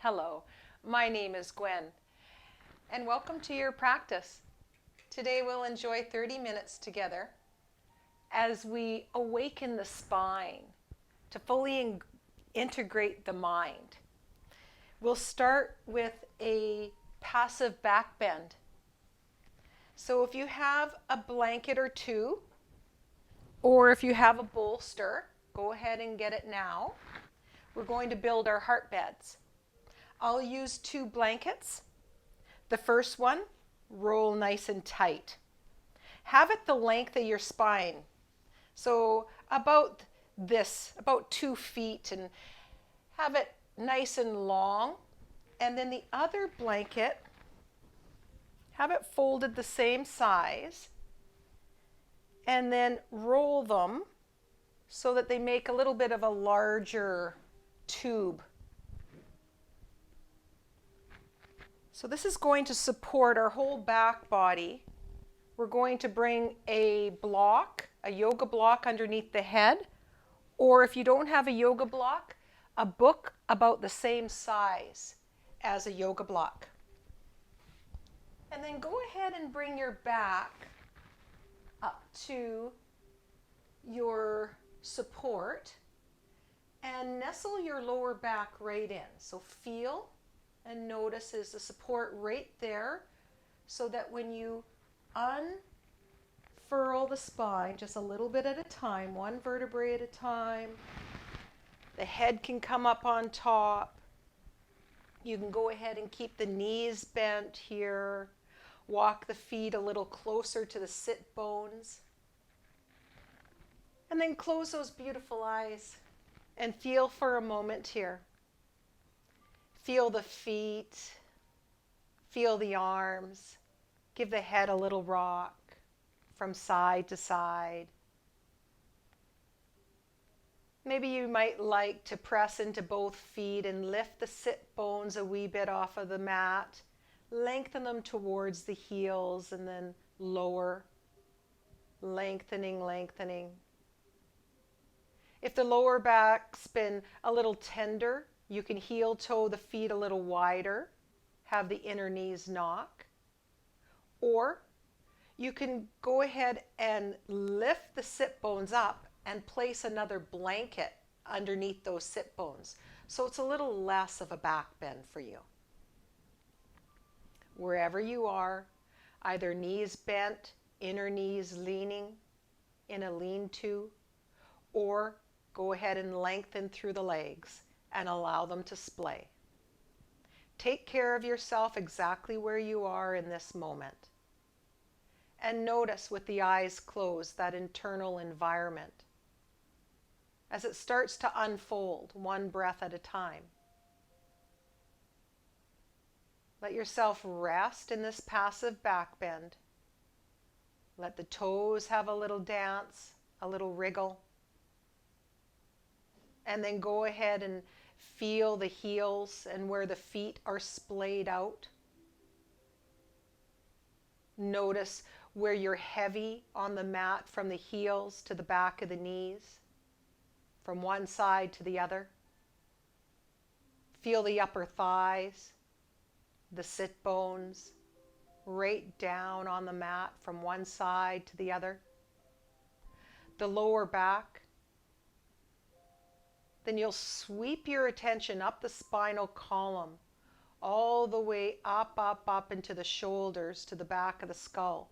Hello, my name is Gwen, and welcome to your practice. Today we'll enjoy 30 minutes together as we awaken the spine to fully integrate the mind. We'll start with a passive back bend. So if you have a blanket or two, or if you have a bolster, go ahead and get it now. We're going to build our heart beds. I'll use 2 blankets. The first one, roll nice and tight. Have it the length of your spine. So about this, about 2 feet, and have it nice and long. And then the other blanket, have it folded the same size, and then roll them so that they make a little bit of a larger tube. So this is going to support our whole back body. We're going to bring a block, a yoga block underneath the head, or if you don't have a yoga block, a book about the same size as a yoga block. And then go ahead and bring your back up to your support and nestle your lower back right in. So feel and notice is the support right there, so that when you unfurl the spine just a little bit at a time, 1 vertebrae at a time, the head can come up on top. You can go ahead and keep the knees bent here. Walk the feet a little closer to the sit bones. And then close those beautiful eyes and feel for a moment here. Feel the feet, feel the arms, give the head a little rock from side to side. Maybe you might like to press into both feet and lift the sit bones a wee bit off of the mat. Lengthen them towards the heels and then lower, lengthening, lengthening. If the lower back's been a little tender, you can heel toe the feet a little wider, have the inner knees knock. Or you can go ahead and lift the sit bones up and place another blanket underneath those sit bones. So it's a little less of a back bend for you. Wherever you are, either knees bent, inner knees leaning in a lean-to, or go ahead and lengthen through the legs and allow them to splay. Take care of yourself exactly where you are in this moment. And notice with the eyes closed that internal environment as it starts to unfold 1 breath at a time. Let yourself rest in this passive back bend. Let the toes have a little dance, a little wriggle. And then go ahead and feel the heels and where the feet are splayed out. Notice where you're heavy on the mat from the heels to the back of the knees, from one side to the other. Feel the upper thighs, the sit bones, right down on the mat from one side to the other. The lower back. Then you'll sweep your attention up the spinal column, all the way up, up, up into the shoulders to the back of the skull.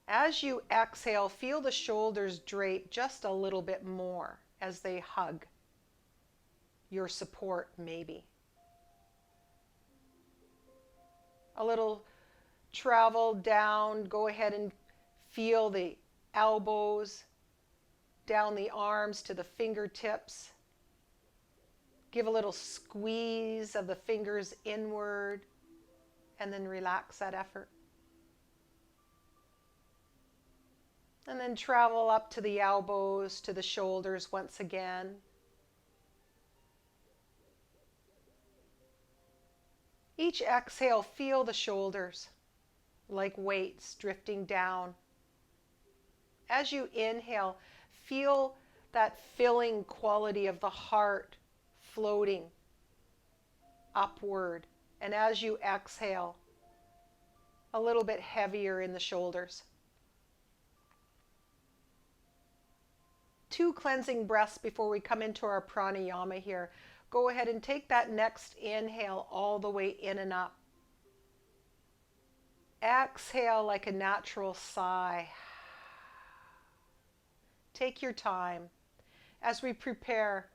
As you exhale, feel the shoulders drape just a little bit more as they hug your support, maybe. A little travel down, go ahead and feel the elbows, down the arms to the fingertips. Give a little squeeze of the fingers inward and then relax that effort. And then travel up to the elbows, to the shoulders once again. Each exhale, feel the shoulders like weights drifting down. As you inhale, feel that filling quality of the heart floating upward. And as you exhale, a little bit heavier in the shoulders. 2 cleansing breaths before we come into our pranayama here. Go ahead and take that next inhale all the way in and up. Exhale like a natural sigh. Take your time as we prepare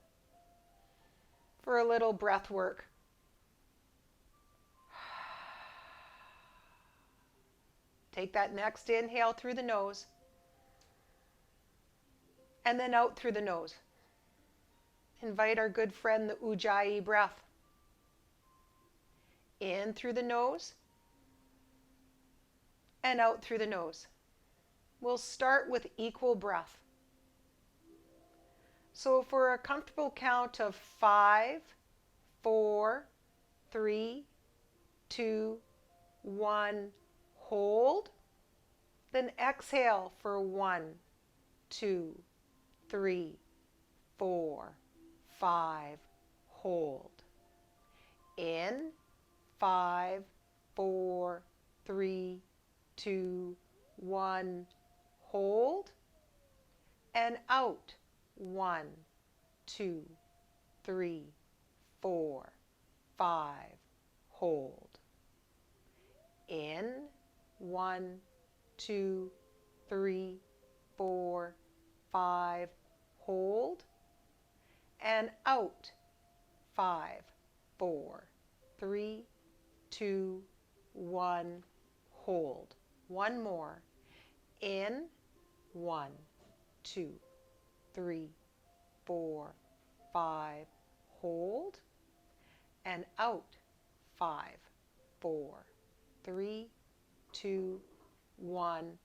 for a little breath work. Take that next inhale through the nose and then out through the nose. Invite our good friend, the Ujjayi breath. In through the nose and out through the nose. We'll start with equal breath. So for a comfortable count of 5, 4, 3, 2, 1, hold. Then exhale for 1, 2, 3, 4, 5, hold. In, 5, 4, 3, 2, 1, hold. And out, 1, 2, 3, 4, 5, hold. In, 1, 2, 3, 4, 5, hold. And out, 5, 4, 3, 2, 1, hold. One more. In, 1, 2, 3, 4, 5, hold. And out, 5, 4, 3, 2, 1,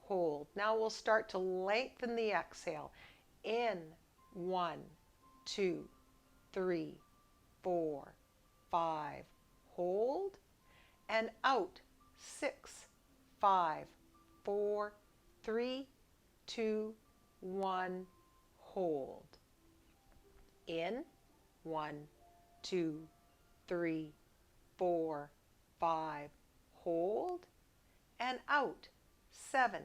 hold. Now we'll start to lengthen the exhale. In, 1, 2, 3, 4, 5, hold. And out, 6, 5, 4, 3, 2, 1, hold. In, 1, 2, 3, 4, 5, hold. And out, 7,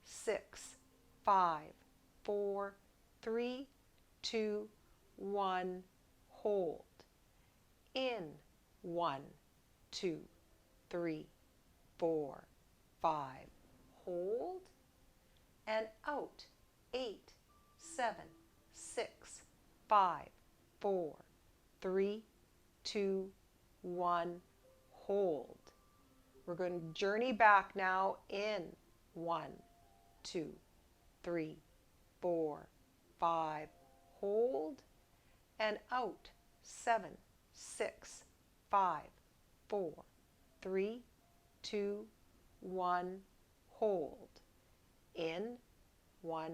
6, 5, 4, 3, 2, 1, hold. In, 1, 2, 3, 4, 5, hold. And out, 8, 7, 6, 5, 4, 3, 2, 1, hold. We're going to journey back now. In, 1, 2, 3, 4, 5, hold. And out, 7, 6, 5, 4, 3, 2, 1, hold. In, 1,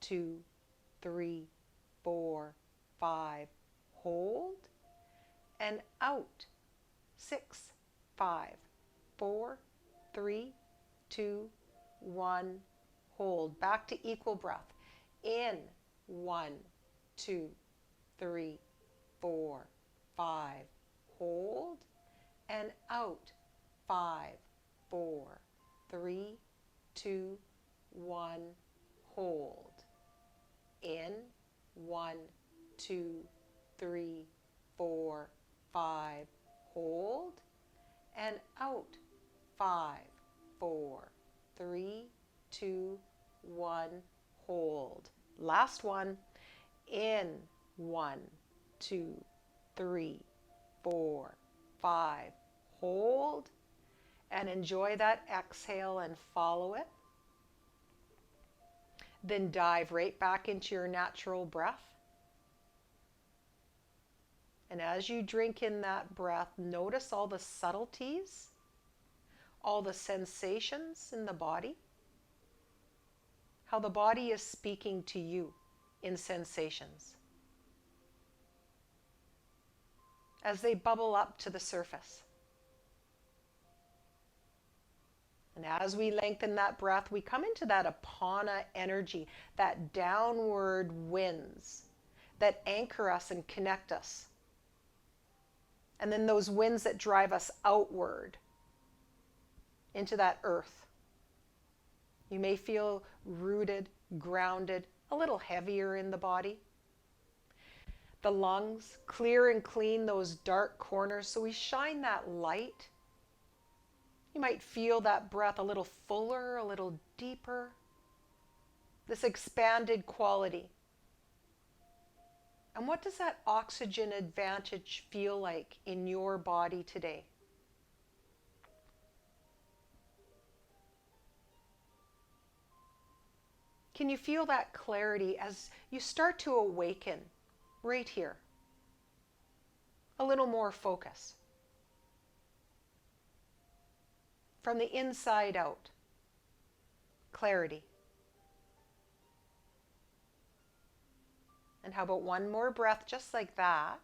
2, 3, 4, 5, hold. And out, 6, 5, 4, 3, 2, 1, hold. Back to equal breath. In, 1, 2, 3, 4, 5, hold. And out, 5, 4, 3, 2, 1, hold. In, 1, 2, 3, 4, 5, hold. And out, 5, 4, 3, 2, 1, hold. Last one. In, 1, 2, 3, 4, 5, hold. And enjoy that exhale and follow it. Then dive right back into your natural breath. And as you drink in that breath, notice all the subtleties, all the sensations in the body, how the body is speaking to you in sensations as they bubble up to the surface. And as we lengthen that breath, we come into that apana energy, that downward winds that anchor us and connect us. And then those winds that drive us outward into that earth. You may feel rooted, grounded, a little heavier in the body. The lungs, clear and clean those dark corners so we shine that light. You might feel that breath a little fuller, a little deeper. This expanded quality. And what does that oxygen advantage feel like in your body today? Can you feel that clarity as you start to awaken right here? A little more focus. From the inside out. Clarity. And how about one more breath just like that?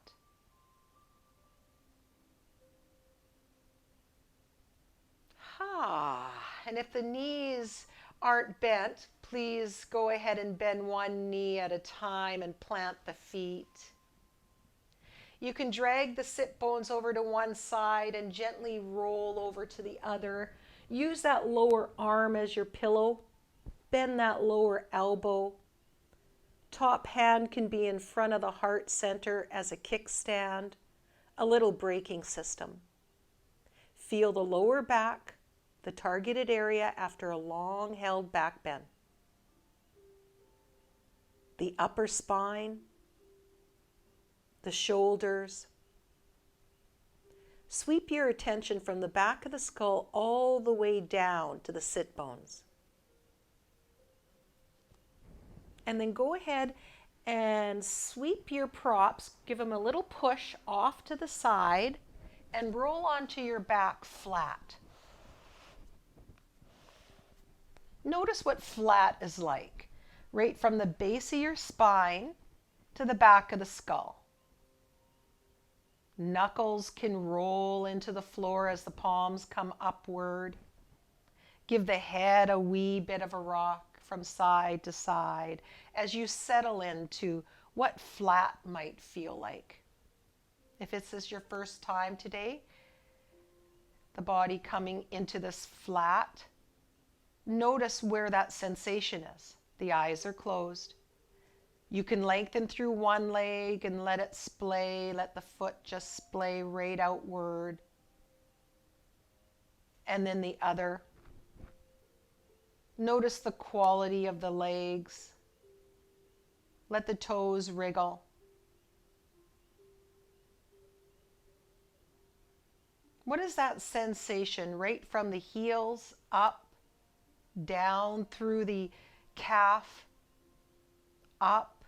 And if the knees aren't bent, please go ahead and bend one knee at a time and plant the feet. You can drag the sit bones over to one side and gently roll over to the other. Use that lower arm as your pillow. Bend that lower elbow. Top hand can be in front of the heart center as a kickstand, a little braking system. Feel the lower back, the targeted area after a long held back bend. The upper spine, the shoulders. Sweep your attention from the back of the skull all the way down to the sit bones. And then go ahead and sweep your props, give them a little push off to the side, and roll onto your back flat. Notice what flat is like, right from the base of your spine to the back of the skull. Knuckles can roll into the floor as the palms come upward. Give the head a wee bit of a rock from side to side as you settle into what flat might feel like. If this is your first time today, the body coming into this flat, notice where that sensation is. The eyes are closed. You can lengthen through one leg and let it splay, let the foot just splay right outward. And then the other. Notice the quality of the legs. Let the toes wriggle. What is that sensation right from the heels up, down through the calf, up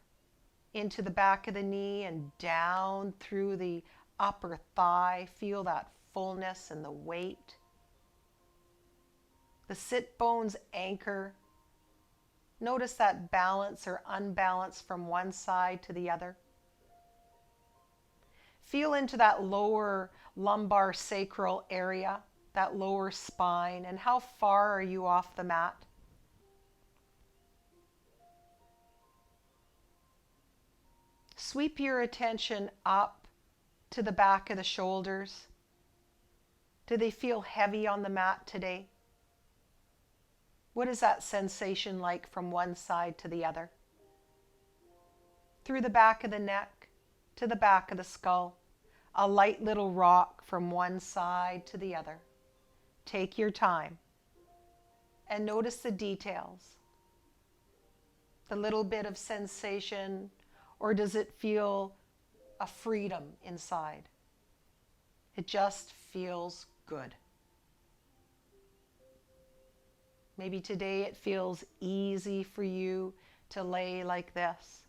into the back of the knee and down through the upper thigh? Feel that fullness and the weight. The sit bones anchor. Notice that balance or unbalance from one side to the other. Feel into that lower lumbar sacral area, that lower spine, and how far are you off the mat? Sweep your attention up to the back of the shoulders. Do they feel heavy on the mat today? What is that sensation like from one side to the other? Through the back of the neck to the back of the skull, a light little rock from one side to the other. Take your time and notice the details. The little bit of sensation, or does it feel a freedom inside? It just feels good. Maybe today it feels easy for you to lay like this.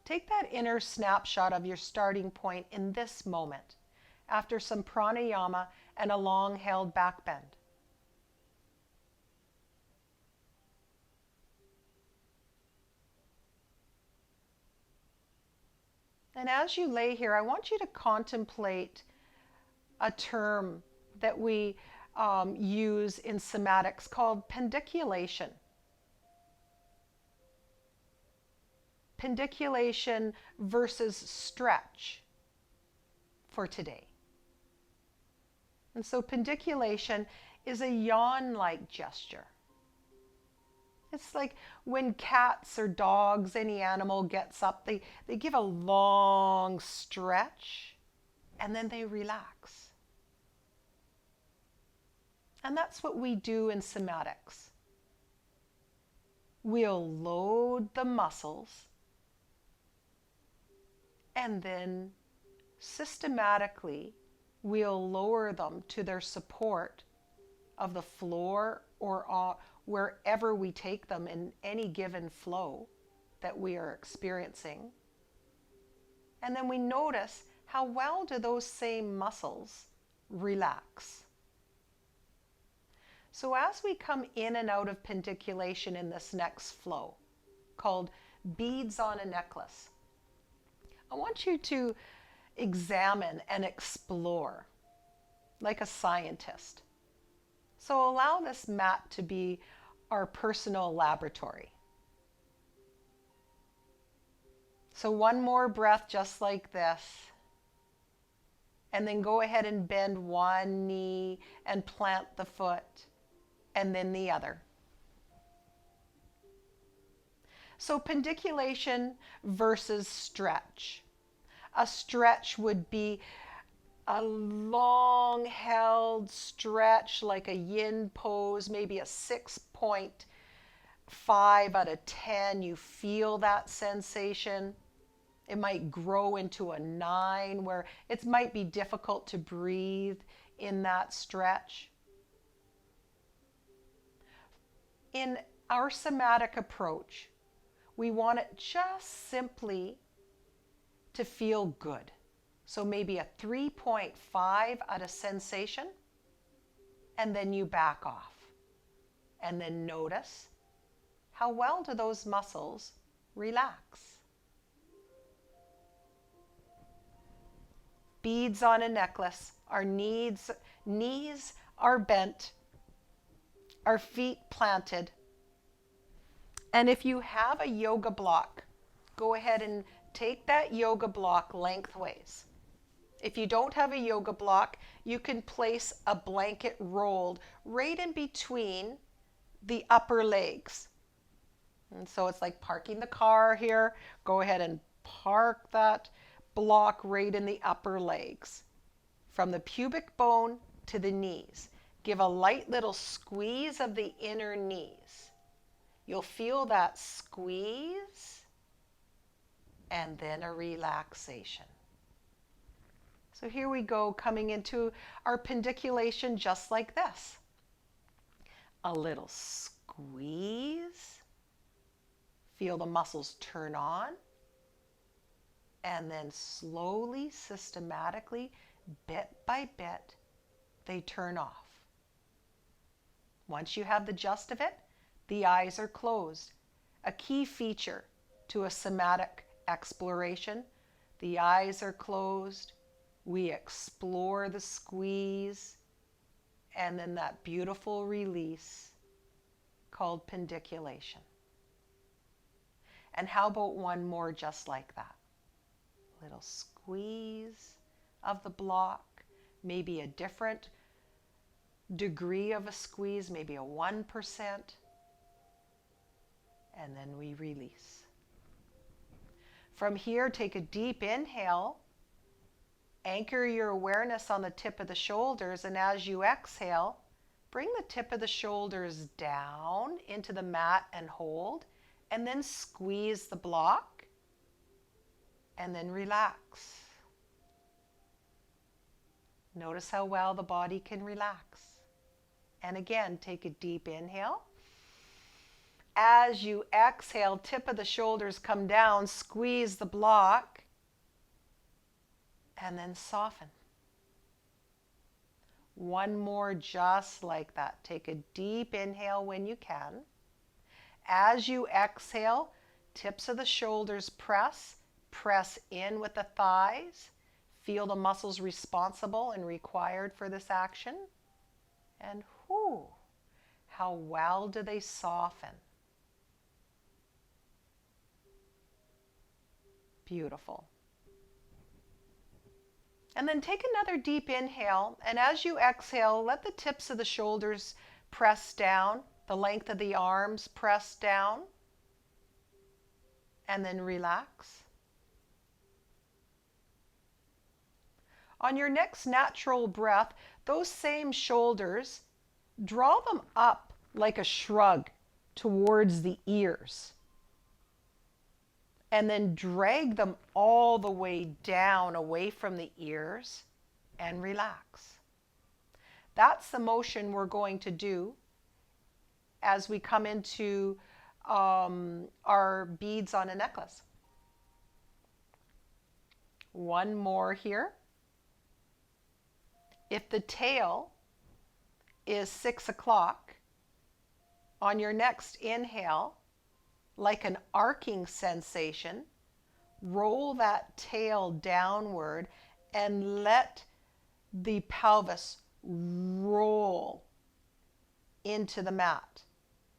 Take that inner snapshot of your starting point in this moment, after some pranayama and a long held back bend. And as you lay here, I want you to contemplate a term that we use in somatics called pendiculation. pendiculation versus stretch for today. And so pendiculation is a yawn-like gesture. It's like when cats or dogs, any animal gets up, they give a long stretch and then they relax. And that's what we do in somatics. We'll load the muscles and then systematically we'll lower them to their support of the floor or wherever we take them in any given flow that we are experiencing. And then we notice how well do those same muscles relax. So as we come in and out of pendiculation in this next flow, called beads on a necklace, I want you to examine and explore like a scientist. So allow this mat to be our personal laboratory. So one more breath just like this. And then go ahead and bend one knee and plant the foot, and then the other. So pendiculation versus stretch. A stretch would be a long held stretch like a yin pose, maybe a 6.5 out of 10. You feel that sensation. It might grow into a 9 where it might be difficult to breathe in that stretch. In our somatic approach, we want it just simply to feel good. So maybe a 3.5 out of sensation, and then you back off. And then notice how well do those muscles relax. Beads on a necklace, our knees are bent, our feet planted. And if you have a yoga block, go ahead and take that yoga block lengthways. If you don't have a yoga block, you can place a blanket rolled right in between the upper legs. And so it's like parking the car here. Go ahead and park that block right in the upper legs. From the pubic bone to the knees. Give a light little squeeze of the inner knees. You'll feel that squeeze and then a relaxation. So here we go, coming into our pendiculation just like this. A little squeeze. Feel the muscles turn on. And then slowly, systematically, bit by bit, they turn off. Once you have the gist of it, the eyes are closed. A key feature to a somatic exploration, the eyes are closed. We explore the squeeze and then that beautiful release called pendiculation. And how about one more just like that? Little squeeze of the block, maybe a different degree of a squeeze, maybe a 1%, and then we release. From here, take a deep inhale, anchor your awareness on the tip of the shoulders, and as you exhale, bring the tip of the shoulders down into the mat and hold, and then squeeze the block, and then relax. Notice how well the body can relax. And again, take a deep inhale. As you exhale, tip of the shoulders come down, squeeze the block, and then soften. One more just like that. Take a deep inhale when you can. As you exhale, tips of the shoulders press in with the thighs. Feel the muscles responsible and required for this action. And whoo, how well do they soften? Beautiful. And then take another deep inhale, and as you exhale, let the tips of the shoulders press down, the length of the arms press down, and then relax. On your next natural breath, those same shoulders, draw them up like a shrug towards the ears. And then drag them all the way down away from the ears and relax. That's the motion we're going to do as we come into our beads on a necklace. One more here. If the tail is 6 o'clock, on your next inhale, like an arcing sensation, roll that tail downward and let the pelvis roll into the mat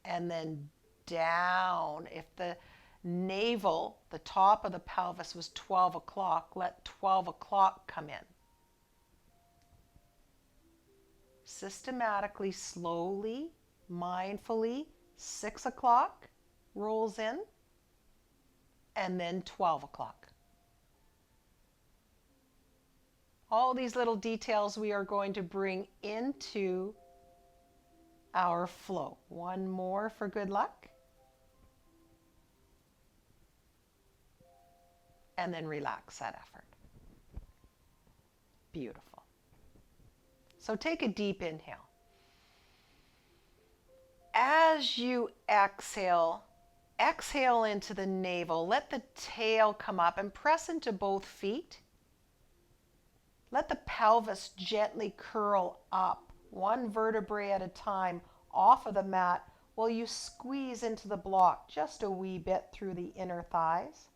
and then down. If the navel, the top of the pelvis was 12 o'clock, let 12 o'clock come in. Systematically, slowly, mindfully, 6 o'clock rolls in, and then 12 o'clock. All these little details we are going to bring into our flow. One more for good luck. And then relax that effort. Beautiful. So take a deep inhale. As you exhale, exhale into the navel. Let the tail come up and press into both feet. Let the pelvis gently curl up, one vertebrae at a time, off of the mat while you squeeze into the block just a wee bit through the inner thighs.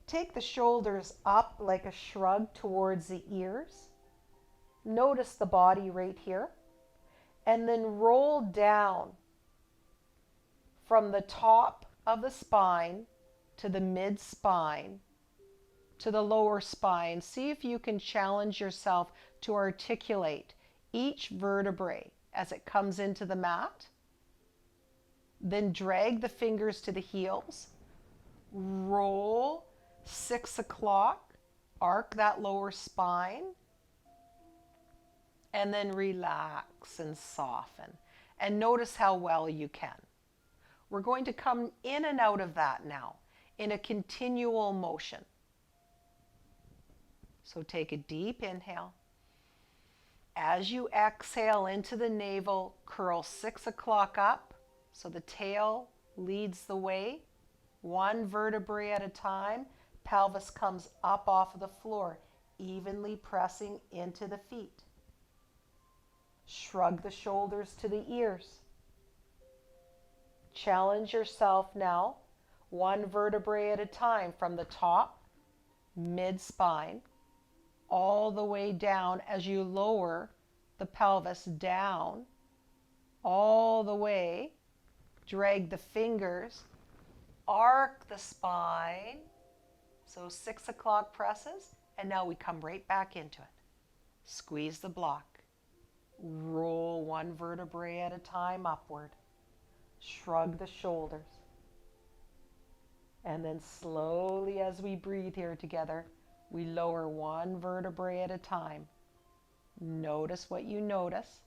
Take the shoulders up like a shrug towards the ears. Notice the body right here. And then roll down from the top of the spine to the mid-spine to the lower spine. See if you can challenge yourself to articulate each vertebrae as it comes into the mat. Then drag the fingers to the heels. Roll 6 o'clock. Arc that lower spine. And then relax and soften. And notice how well you can. We're going to come in and out of that now in a continual motion. So take a deep inhale. As you exhale into the navel, curl 6 o'clock up so the tail leads the way. One vertebrae at a time. Pelvis comes up off of the floor, evenly pressing into the feet. Shrug the shoulders to the ears. Challenge yourself now, one vertebrae at a time from the top, mid-spine, all the way down as you lower the pelvis down, all the way. Drag the fingers, arc the spine. So 6 o'clock presses, and now we come right back into it. Squeeze the block. Roll one vertebrae at a time upward. Shrug the shoulders. And then slowly as we breathe here together, we lower one vertebrae at a time. Notice what you notice.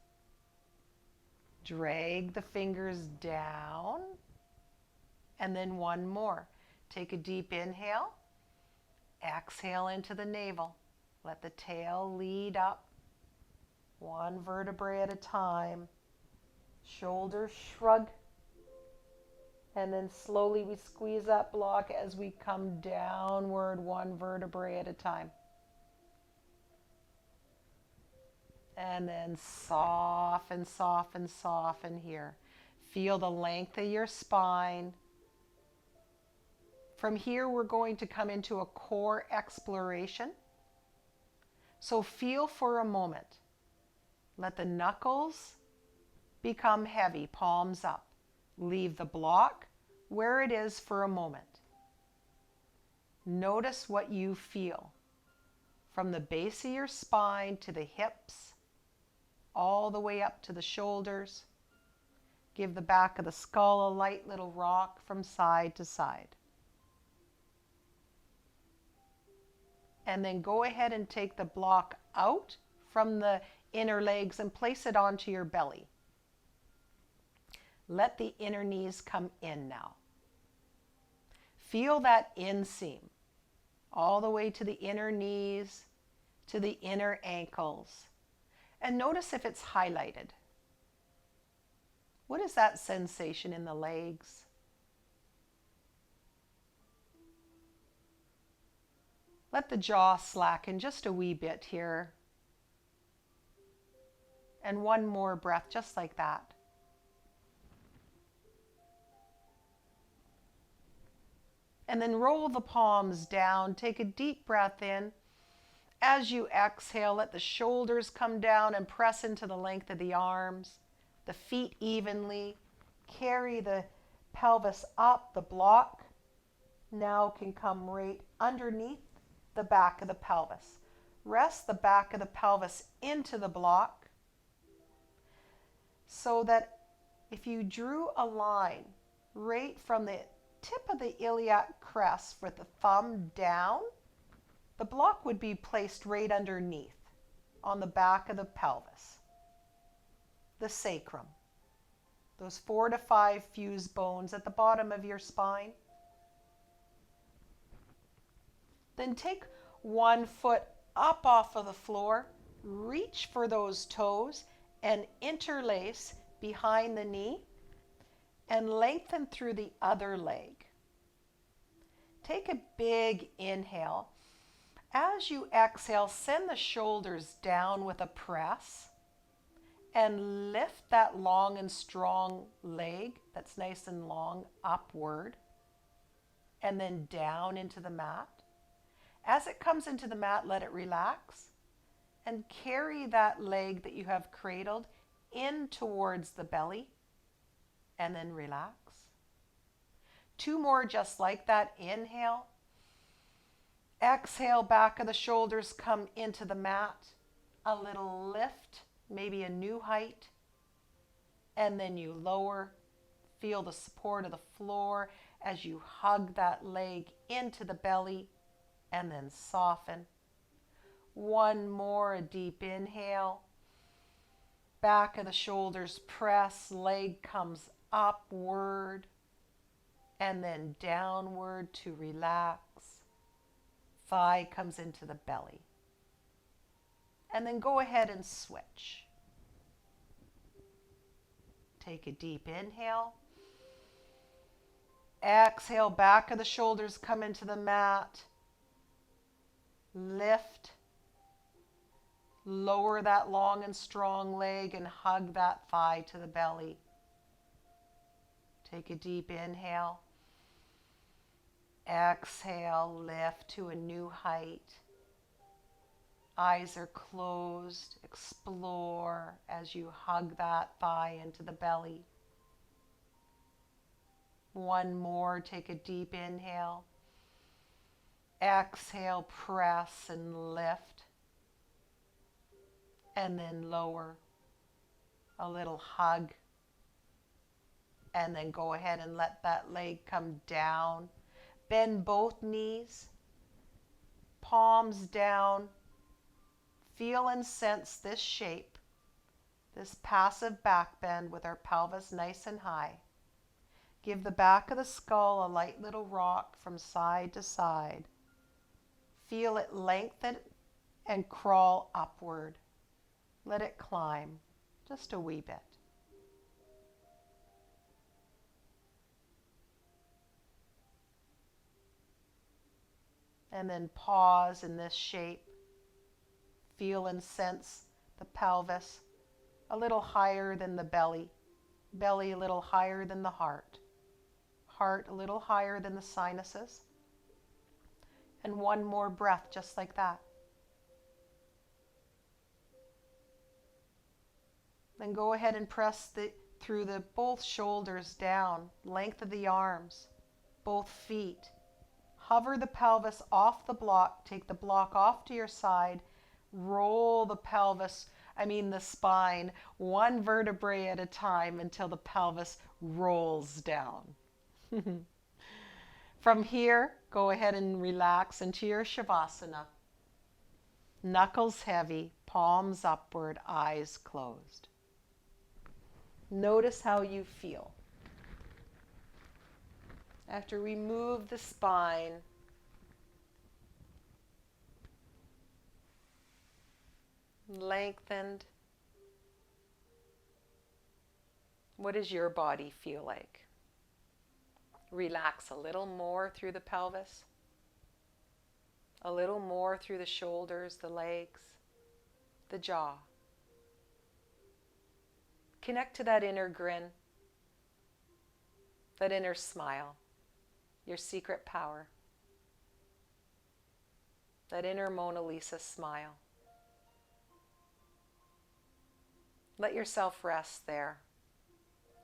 Drag the fingers down. And then one more. Take a deep inhale. Exhale into the navel. Let the tail lead up. One vertebrae at a time. Shoulders shrug. And then slowly we squeeze that block as we come downward one vertebrae at a time. And then soften, soften, soften here. Feel the length of your spine. From here, we're going to come into a core exploration. So feel for a moment. Let the knuckles become heavy, palms up. Leave the block where it is for a moment. Notice what you feel from the base of your spine to the hips, all the way up to the shoulders. Give the back of the skull a light little rock from side to side. And then go ahead and take the block out from the inner legs and place it onto your belly. Let the inner knees come in now. Feel that inseam all the way to the inner knees, to the inner ankles. And notice if it's highlighted. What is that sensation in the legs? Let the jaw slacken just a wee bit here. And one more breath, just like that. And then roll the palms down. Take a deep breath in. As you exhale, let the shoulders come down and press into the length of the arms, the feet evenly. Carry the pelvis up. The block now can come right underneath the back of the pelvis. Rest the back of the pelvis into the block so that if you drew a line right from the tip of the iliac crest with the thumb down, the block would be placed right underneath on the back of the pelvis, the sacrum, those 4 to 5 fused bones at the bottom of your spine. Then take one foot up off of the floor, reach for those toes and interlace behind the knee and lengthen through the other leg. Take a big inhale. As you exhale, send the shoulders down with a press and lift that long and strong leg that's nice and long upward and then down into the mat. As it comes into the mat, let it relax and carry that leg that you have cradled in towards the belly and then relax. 2 more just like that. Inhale. Exhale, back of the shoulders come into the mat. A little lift, maybe a new height. And then you lower. Feel the support of the floor as you hug that leg into the belly and then soften. 1 more, a deep inhale. Back of the shoulders press, leg comes upward and then downward to relax. Thigh comes into the belly. And then go ahead and switch. Take a deep inhale. Exhale, back of the shoulders come into the mat. Lift. Lower that long and strong leg and hug that thigh to the belly. Take a deep inhale. Exhale, lift to a new height. Eyes are closed. Explore as you hug that thigh into the belly. 1 more, take a deep inhale. Exhale, press and lift. And then lower. A little hug. And then go ahead and let that leg come down. Bend both knees. Palms down. Feel and sense this shape, this passive back bend with our pelvis nice and high. Give the back of the skull a light little rock from side to side. Feel it lengthen and crawl upward. Let it climb just a wee bit. And then pause in this shape. Feel and sense the pelvis a little higher than the belly. Belly a little higher than the heart. Heart a little higher than the sinuses. And 1 more breath just like that. Then go ahead and press through both shoulders down, length of the arms, both feet. Hover the pelvis off the block. Take the block off to your side. Roll the pelvis, the spine, one vertebrae at a time until the pelvis rolls down. From here, go ahead and relax into your Shavasana. Knuckles heavy, palms upward, eyes closed. Notice how you feel. After we move the spine, lengthened, what does your body feel like? Relax a little more through the pelvis, a little more through the shoulders, the legs, the jaw. Connect to that inner grin, that inner smile, your secret power, that inner Mona Lisa smile. Let yourself rest there.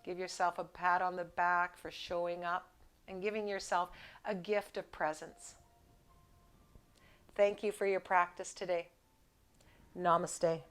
Give yourself a pat on the back for showing up and giving yourself a gift of presence. Thank you for your practice today. Namaste.